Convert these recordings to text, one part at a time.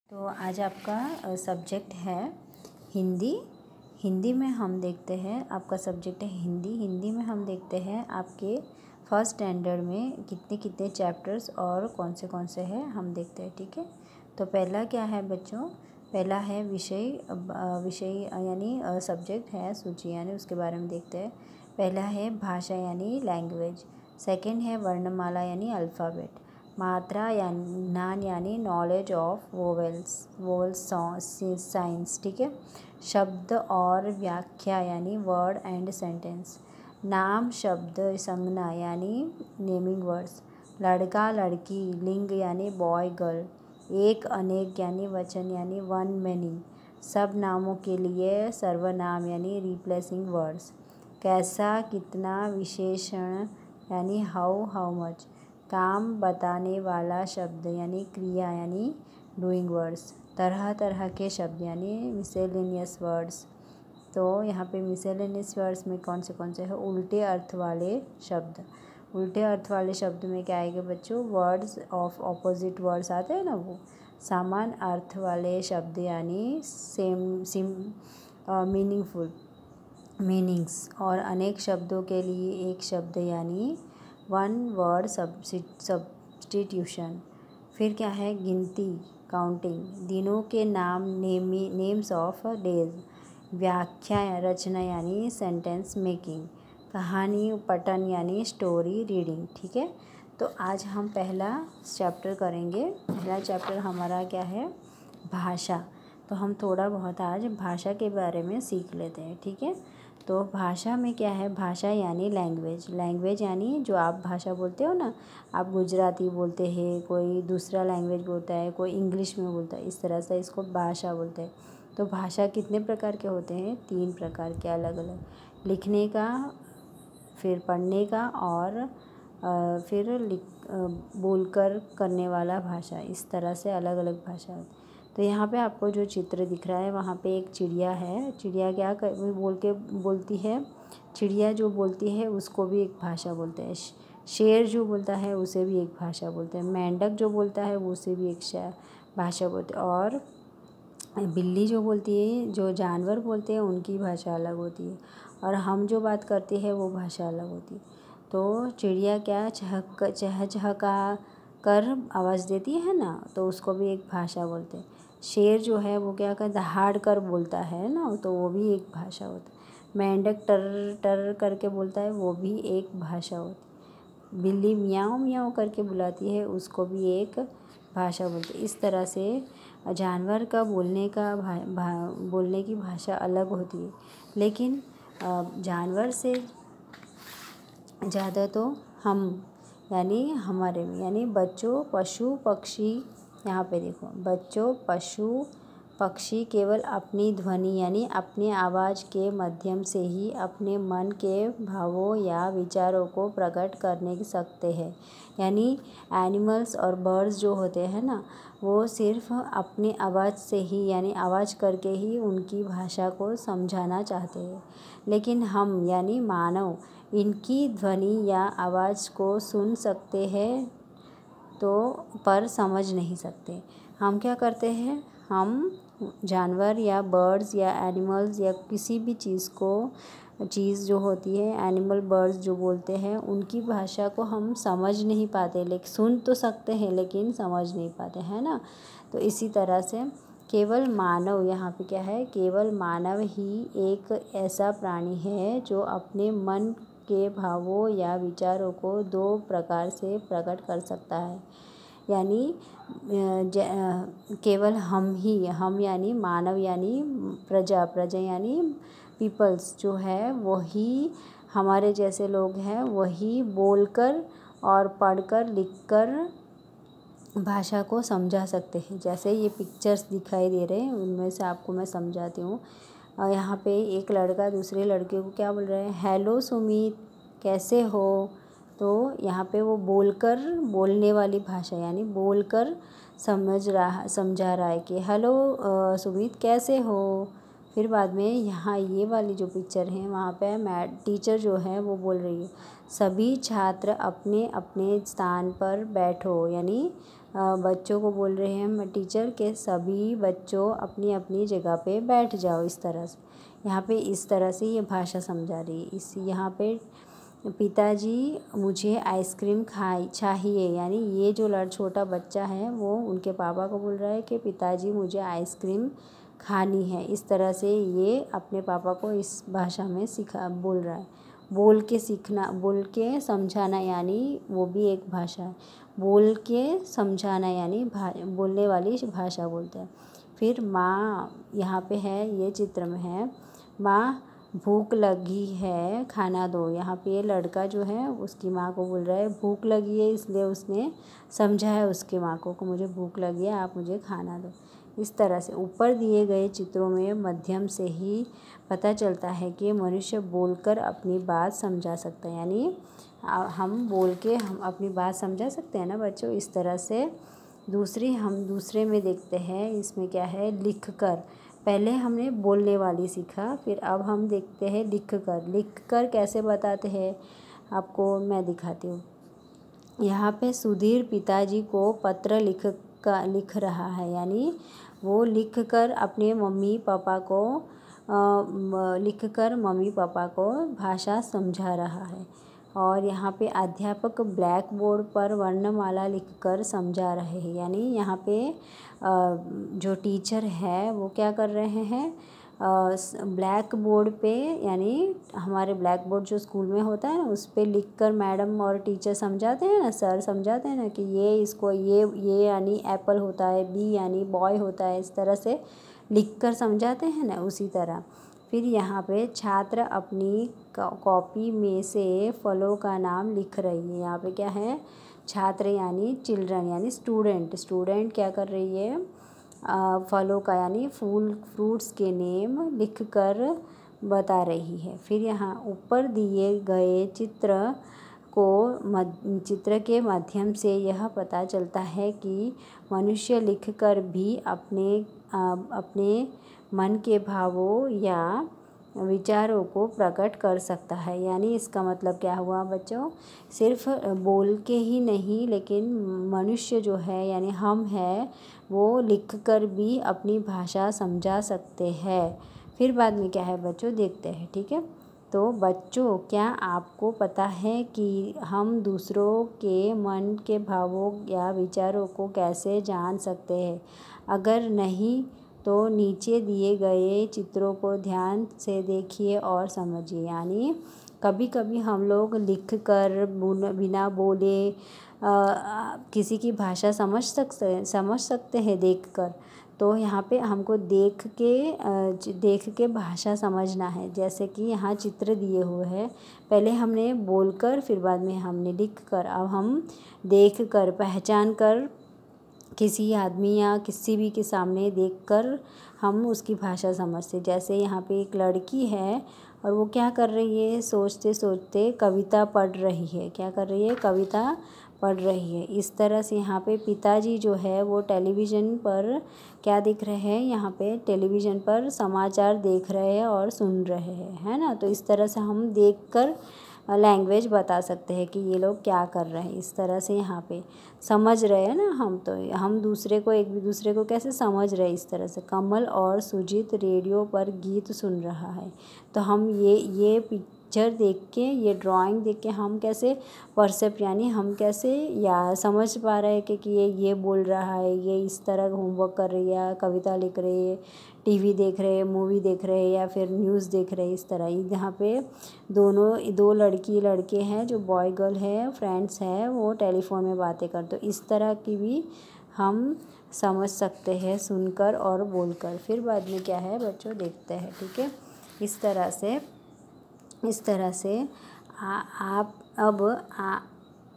तो आज आपका सब्जेक्ट है हिंदी। हिंदी में हम देखते हैं, आपका सब्जेक्ट है हिंदी। हिंदी में हम देखते हैं आपके फर्स्ट स्टैंडर्ड में कितने कितने चैप्टर्स और कौन से हैं हम देखते हैं, ठीक है। तो पहला क्या है बच्चों, पहला है विषय यानी सब्जेक्ट है सूची, यानी उसके बारे में देखते हैं। पहला है भाषा यानी लैंग्वेज। सेकंड है वर्णमाला यानी अल्फ़ाबेट। मात्रा यानी ज्ञान यानी नॉलेज ऑफ वोवेल्स साइंस, ठीक है। शब्द और व्याख्या यानी वर्ड एंड सेंटेंस। नाम शब्द संज्ञा यानी नेमिंग वर्ड्स। लड़का लड़की लिंग यानी बॉय गर्ल। एक अनेक यानी वचन यानी वन मैनी। सब नामों के लिए सर्वनाम यानी रिप्लेसिंग वर्ड्स। कैसा कितना विशेषण यानी हाउ मच। काम बताने वाला शब्द यानी क्रिया यानी डूइंग वर्ड्स। तरह तरह के शब्द यानी मिसेलेनियस वर्ड्स। तो यहाँ पे मिसेलेनियस वर्ड्स में कौन से हैं, उल्टे अर्थ वाले शब्द। उल्टे अर्थ वाले शब्द में क्या आएगा बच्चों, वर्ड्स ऑफ ऑपोजिट वर्ड्स आते हैं ना वो। समान अर्थ वाले शब्द यानी सेम मीनिंगफुल मीनिंग्स। और अनेक शब्दों के लिए एक शब्द यानी वन वर्ड सब्स्टिट्यूशन। फिर क्या है, गिनती काउंटिंग। दिनों के नाम नेम्स ऑफ डेज। व्याख्या रचना यानी सेंटेंस मेकिंग। कहानी पठन यानी स्टोरी रीडिंग, ठीक है। तो आज हम पहला चैप्टर करेंगे। पहला चैप्टर हमारा क्या है, भाषा। तो हम थोड़ा बहुत आज भाषा के बारे में सीख लेते हैं, ठीक है। तो भाषा में क्या है, भाषा यानी लैंग्वेज। लैंग्वेज यानी जो आप भाषा बोलते हो ना, आप गुजराती बोलते हैं, कोई दूसरा लैंग्वेज बोलता है, कोई इंग्लिश में बोलता है, इस तरह से इसको भाषा बोलते हैं। तो भाषा कितने प्रकार के होते हैं, 3 प्रकार के अलग अलग। लिखने का, फिर पढ़ने का और फिर बोलकर करने वाला भाषा, इस तरह से अलग अलग भाषा होती है। तो यहाँ पे आपको जो चित्र दिख रहा है, वहाँ पे एक चिड़िया है। चिड़िया क्या बोलती है, चिड़िया जो बोलती है उसको भी एक भाषा बोलते हैं। शेर जो बोलता है उसे भी एक भाषा बोलते हैं। मेंढक जो बोलता है उसे भी एक भाषा बोलते हैं। और बिल्ली जो बोलती है, जो जानवर बोलते हैं उनकी भाषा अलग होती है। और हम जो बात करते हैं वो भाषा अलग होती है। तो चिड़िया क्या चहचहा कर आवाज़ देती है ना, तो उसको भी एक भाषा बोलते हैं। शेर जो है वो क्या कर दहाड़ कर बोलता है ना, तो वो भी एक भाषा होती है। मेंढक टर टर करके बोलता है, वो भी एक भाषा होती है। बिल्ली म्याऊं म्याऊं करके बुलाती है, उसको भी एक भाषा बोलते हैं। इस तरह से जानवर का बोलने की भाषा अलग होती है। लेकिन जानवर से ज़्यादा तो हम यानी हमारे में यानी बच्चों पशु पक्षी, यहाँ पे देखो, बच्चों पशु पक्षी केवल अपनी ध्वनि यानी अपनी आवाज़ के माध्यम से ही अपने मन के भावों या विचारों को प्रकट करने सकते हैं। यानी एनिमल्स और बर्ड्स जो होते हैं ना, वो सिर्फ अपनी आवाज़ से ही यानी आवाज़ करके ही उनकी भाषा को समझाना चाहते हैं। लेकिन हम यानी मानव इनकी ध्वनि या आवाज़ को सुन सकते हैं तो पर समझ नहीं सकते। हम क्या करते हैं, हम जानवर या बर्ड्स या एनिमल्स या किसी भी चीज़ जो होती है, एनिमल बर्ड्स जो बोलते हैं, उनकी भाषा को हम समझ नहीं पाते, लेकिन सुन तो सकते हैं लेकिन समझ नहीं पाते, है ना। तो इसी तरह से केवल मानव, यहाँ पे क्या है, केवल मानव ही एक ऐसा प्राणी है जो अपने मन के भावों या विचारों को 2 प्रकार से प्रकट कर सकता है। यानी केवल हम यानी मानव यानी प्रजा यानी पीपल्स जो है, वही हमारे जैसे लोग हैं, वही बोलकर और पढ़कर लिखकर भाषा को समझा सकते हैं। जैसे ये पिक्चर्स दिखाई दे रहे हैं, उनमें से आपको मैं समझाती हूँ। और यहाँ पे एक लड़का दूसरे लड़के को क्या बोल रहे हैं, हेलो सुमित कैसे हो। तो यहाँ पे वो बोलने वाली भाषा यानी बोलकर समझा रहा है कि हेलो सुमित कैसे हो। फिर बाद में यहाँ ये वाली जो पिक्चर है वहाँ पे टीचर जो है वो बोल रही है सभी छात्र अपने अपने स्थान पर बैठो, यानी बच्चों को बोल रहे हैं टीचर के सभी बच्चों अपनी अपनी जगह पे बैठ जाओ। इस तरह से यहाँ पे इस तरह से ये भाषा समझा रही है। इस यहाँ पे पिताजी मुझे आइसक्रीम चाहिए, यानी ये जो छोटा बच्चा है वो उनके पापा को बोल रहा है कि पिताजी मुझे आइसक्रीम खानी है। इस तरह से ये अपने पापा को इस भाषा में बोल रहा है। बोल के सीखना, बोल के समझाना, यानी वो भी एक भाषा है। बोल के समझाना यानी बोलने वाली भाषा बोलते हैं। फिर माँ यहाँ पे है, ये चित्र में है, माँ भूख लगी है खाना दो। यहाँ पे ये लड़का जो है उसकी माँ को बोल रहा है भूख लगी है, इसलिए उसने समझा है उसकी माँ को मुझे भूख लगी है, आप मुझे खाना दो। इस तरह से ऊपर दिए गए चित्रों में माध्यम से ही पता चलता है कि मनुष्य बोलकर अपनी बात समझा सकता है, यानी हम बोल के हम अपनी बात समझा सकते हैं ना बच्चों। इस तरह से हम दूसरे में देखते हैं, इसमें क्या है, लिख कर। पहले हमने बोलने वाली सीखा, फिर अब हम देखते हैं लिख कर कैसे बताते हैं आपको मैं दिखाती हूँ। यहाँ पे सुधीर पिताजी को पत्र लिख रहा है, यानी वो लिख कर अपने मम्मी पापा को भाषा समझा रहा है। और यहाँ पे अध्यापक ब्लैक बोर्ड पर वर्णमाला लिखकर समझा रहे हैं, यानी यहाँ पे जो टीचर है वो क्या कर रहे हैं, ब्लैक बोर्ड पे, यानी हमारे ब्लैक बोर्ड जो स्कूल में होता है ना उस पे लिखकर मैडम और टीचर समझाते हैं ना, सर समझाते हैं ना कि ये यानी एप्पल होता है, बी यानी बॉय होता है, इस तरह से लिखकर समझाते हैं ना, उसी तरह। फिर यहाँ पे छात्र अपनी कॉपी में से फलों का नाम लिख रही है। यहाँ पे क्या है, छात्र यानी चिल्ड्रन यानी स्टूडेंट क्या कर रही है, फलों का यानी फ्रूट्स के नेम लिख कर बता रही है। फिर यहाँ ऊपर दिए गए चित्र के माध्यम से यह पता चलता है कि मनुष्य लिखकर भी अपने मन के भावों या विचारों को प्रकट कर सकता है। यानी इसका मतलब क्या हुआ बच्चों, सिर्फ बोल के ही नहीं, लेकिन मनुष्य जो है यानी हम है वो लिखकर भी अपनी भाषा समझा सकते हैं। फिर बाद में क्या है बच्चों देखते हैं, ठीक है। तो बच्चों क्या आपको पता है कि हम दूसरों के मन के भावों या विचारों को कैसे जान सकते हैं? अगर नहीं तो नीचे दिए गए चित्रों को ध्यान से देखिए और समझिए। यानी कभी कभी हम लोग लिख कर बिना बोले किसी की भाषा समझ सकते हैं देखकर। तो यहाँ पे हमको देख के भाषा समझना है। जैसे कि यहाँ चित्र दिए हुए हैं, पहले हमने बोलकर फिर बाद में हमने लिख कर, अब हम देख कर पहचान कर किसी आदमी या किसी भी के सामने देखकर हम उसकी भाषा समझते। जैसे यहाँ पे एक लड़की है और वो क्या कर रही है, सोचते सोचते कविता पढ़ रही है। क्या कर रही है, कविता पढ़ रही है। इस तरह से यहाँ पे पिताजी जो है वो टेलीविज़न पर क्या देख रहे हैं, यहाँ पे टेलीविज़न पर समाचार देख रहे हैं और सुन रहे हैं, है ना। तो इस तरह से हम देखकर लैंग्वेज बता सकते हैं कि ये लोग क्या कर रहे हैं। इस तरह से यहाँ पे समझ रहे हैं ना हम, तो हम एक दूसरे को कैसे समझ रहे हैं। इस तरह से कमल और सुजीत रेडियो पर गीत सुन रहा है। तो हम ये पिक्चर देख के, ये ड्राइंग देख के हम कैसे परसेप्ट यानी हम कैसे या समझ पा रहे हैं कि ये बोल रहा है, ये इस तरह होमवर्क कर रही है, कविता लिख रही है, टीवी देख रहे हैं, मूवी देख रहे हैं या फिर न्यूज़ देख रहे हैं। इस तरह यहाँ पे दो लड़के हैं जो बॉय गर्ल है, फ्रेंड्स हैं, वो टेलीफोन में बातें कर। तो इस तरह की भी हम समझ सकते हैं सुनकर और बोलकर। फिर बाद में क्या है बच्चों देखते हैं, ठीक है। इस तरह से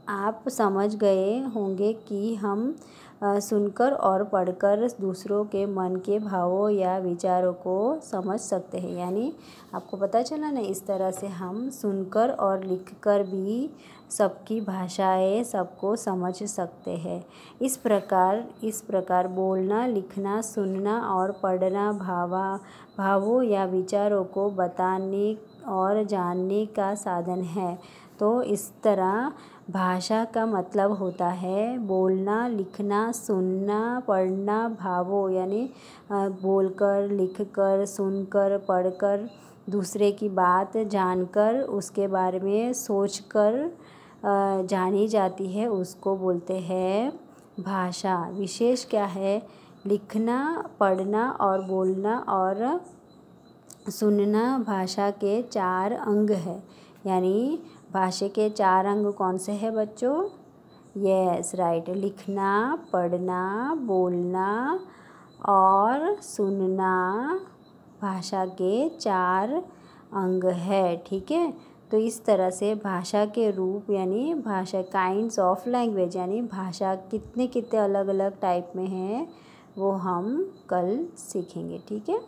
आप समझ गए होंगे कि हम सुनकर और पढ़कर दूसरों के मन के भावों या विचारों को समझ सकते हैं। यानी आपको पता चला ना, इस तरह से हम सुनकर और लिखकर भी सबकी भाषाएं सबको समझ सकते हैं। इस प्रकार बोलना, लिखना, सुनना और पढ़ना भावों या विचारों को बताने और जानने का साधन है। तो इस तरह भाषा का मतलब होता है बोलना, लिखना, सुनना, पढ़ना, भावों यानी बोलकर, लिखकर, सुनकर, पढ़कर, दूसरे की बात जानकर, उसके बारे में सोचकर जानी जाती है, उसको बोलते हैं भाषा। विशेष क्या है? लिखना, पढ़ना और बोलना और सुनना भाषा के 4 अंग है। यानी भाषा के 4 अंग कौन से हैं बच्चों? यस राइट, लिखना, पढ़ना, बोलना और सुनना भाषा के 4 अंग है। ठीक है, तो इस तरह से भाषा के रूप यानी भाषा काइंड्स ऑफ लैंग्वेज यानी भाषा कितने कितने अलग अलग टाइप में हैं वो हम कल सीखेंगे। ठीक है।